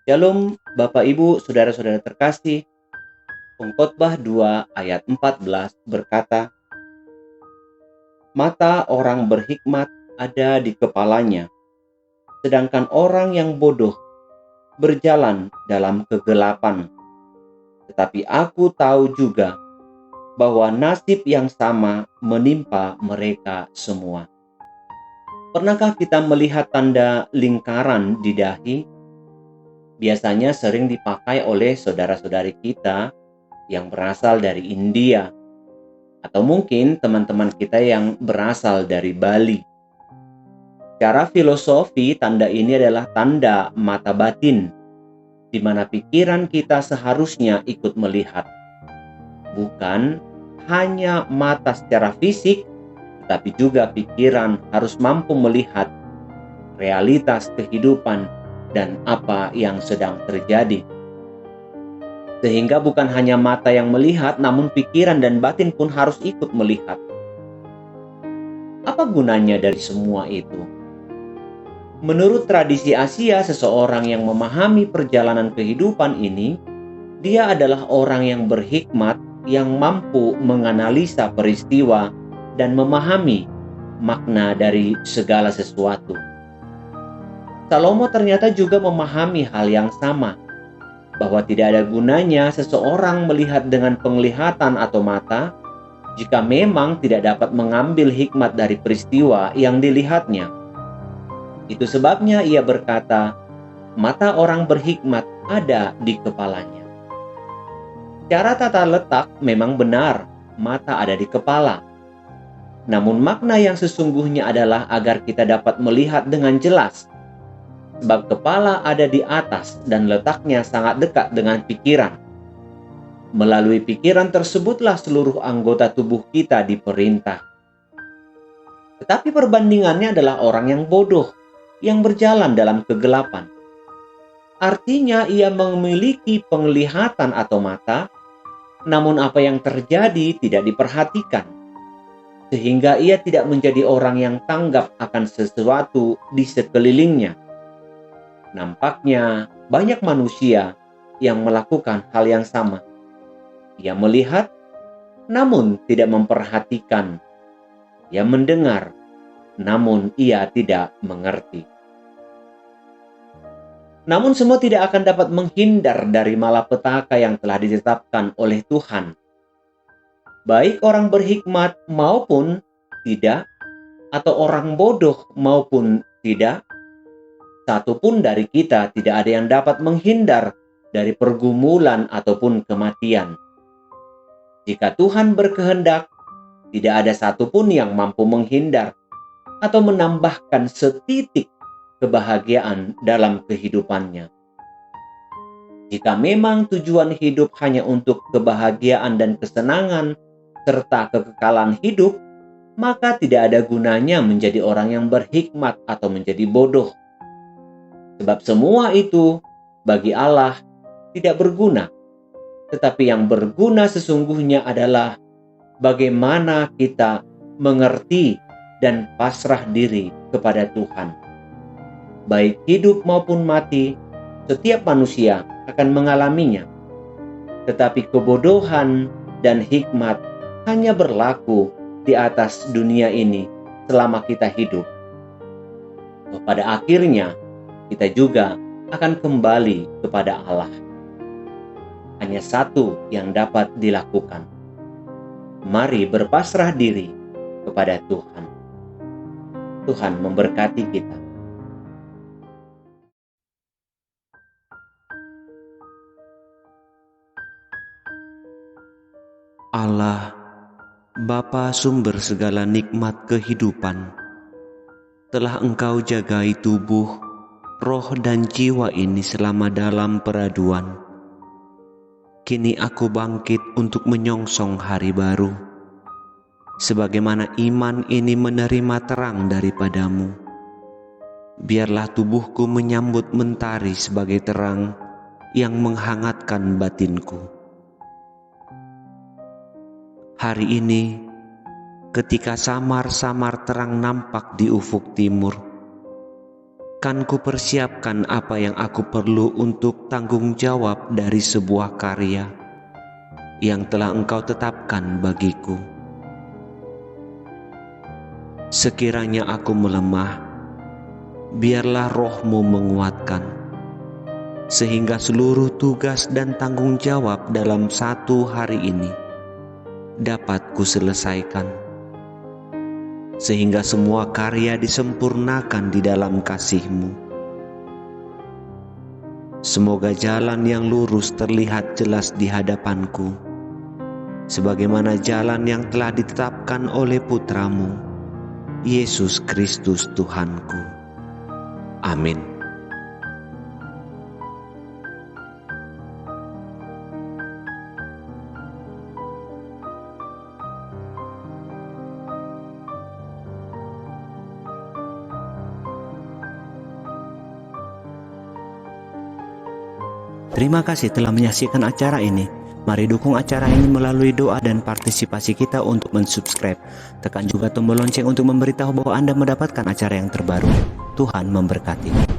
Shalom Bapak Ibu Saudara-saudara terkasih. Pengkhotbah 2 ayat 14 berkata, mata orang berhikmat ada di kepalanya, sedangkan orang yang bodoh berjalan dalam kegelapan. Tetapi aku tahu juga bahwa nasib yang sama menimpa mereka semua. Pernahkah kita melihat tanda lingkaran di dahi? Biasanya sering dipakai oleh saudara-saudari kita yang berasal dari India, atau mungkin teman-teman kita yang berasal dari Bali. Secara filosofi, tanda ini adalah tanda mata batin, di mana pikiran kita seharusnya ikut melihat. Bukan hanya mata secara fisik, tetapi juga pikiran harus mampu melihat realitas kehidupan dan apa yang sedang terjadi. Sehingga bukan hanya mata yang melihat, namun pikiran dan batin pun harus ikut melihat. Apa gunanya dari semua itu? Menurut tradisi Asia, seseorang yang memahami perjalanan kehidupan ini, dia adalah orang yang berhikmat, yang mampu menganalisa peristiwa dan memahami makna dari segala sesuatu. Salomo ternyata juga memahami hal yang sama, bahwa tidak ada gunanya seseorang melihat dengan penglihatan atau mata, jika memang tidak dapat mengambil hikmat dari peristiwa yang dilihatnya. Itu sebabnya ia berkata, mata orang berhikmat ada di kepalanya. Cara tata letak memang benar, mata ada di kepala. Namun makna yang sesungguhnya adalah agar kita dapat melihat dengan jelas, sebab kepala ada di atas dan letaknya sangat dekat dengan pikiran. Melalui pikiran tersebutlah seluruh anggota tubuh kita diperintah. Tetapi perbandingannya adalah orang yang bodoh, yang berjalan dalam kegelapan. Artinya ia memiliki penglihatan atau mata, namun apa yang terjadi tidak diperhatikan, sehingga ia tidak menjadi orang yang tanggap akan sesuatu di sekelilingnya. Nampaknya banyak manusia yang melakukan hal yang sama. Ia melihat, namun tidak memperhatikan. Ia mendengar, namun ia tidak mengerti. Namun semua tidak akan dapat menghindar dari malapetaka yang telah ditetapkan oleh Tuhan. Baik orang berhikmat maupun tidak, atau orang bodoh maupun tidak, satupun dari kita tidak ada yang dapat menghindar dari pergumulan ataupun kematian. Jika Tuhan berkehendak, tidak ada satupun yang mampu menghindar atau menambahkan setitik kebahagiaan dalam kehidupannya. Jika memang tujuan hidup hanya untuk kebahagiaan dan kesenangan serta kekekalan hidup, maka tidak ada gunanya menjadi orang yang berhikmat atau menjadi bodoh. Sebab semua itu bagi Allah tidak berguna. Tetapi yang berguna sesungguhnya adalah bagaimana kita mengerti dan pasrah diri kepada Tuhan. Baik hidup maupun mati, setiap manusia akan mengalaminya. Tetapi kebodohan dan hikmat hanya berlaku di atas dunia ini selama kita hidup. Pada akhirnya, kita juga akan kembali kepada Allah. Hanya satu yang dapat dilakukan. Mari berpasrah diri kepada Tuhan. Tuhan memberkati kita. Allah, Bapa sumber segala nikmat kehidupan, telah Engkau jagai tubuh, roh dan jiwa ini selama dalam peraduan. Kini aku bangkit untuk menyongsong hari baru. Sebagaimana iman ini menerima terang daripadamu, biarlah tubuhku menyambut mentari sebagai terang yang menghangatkan batinku. Hari ini, ketika samar-samar terang nampak di ufuk timur, kan ku persiapkan apa yang aku perlu untuk tanggung jawab dari sebuah karya yang telah Engkau tetapkan bagiku. Sekiranya aku melemah, biarlah Roh-Mu menguatkan, sehingga seluruh tugas dan tanggung jawab dalam satu hari ini dapat kuselesaikan, sehingga semua karya disempurnakan di dalam kasih-Mu. Semoga jalan yang lurus terlihat jelas di hadapanku, sebagaimana jalan yang telah ditetapkan oleh Putra-Mu, Yesus Kristus Tuhanku. Amin. Terima kasih telah menyaksikan acara ini. Mari dukung acara ini melalui doa dan partisipasi kita untuk mensubscribe. Tekan juga tombol lonceng untuk memberitahu bahwa Anda mendapatkan acara yang terbaru. Tuhan memberkati.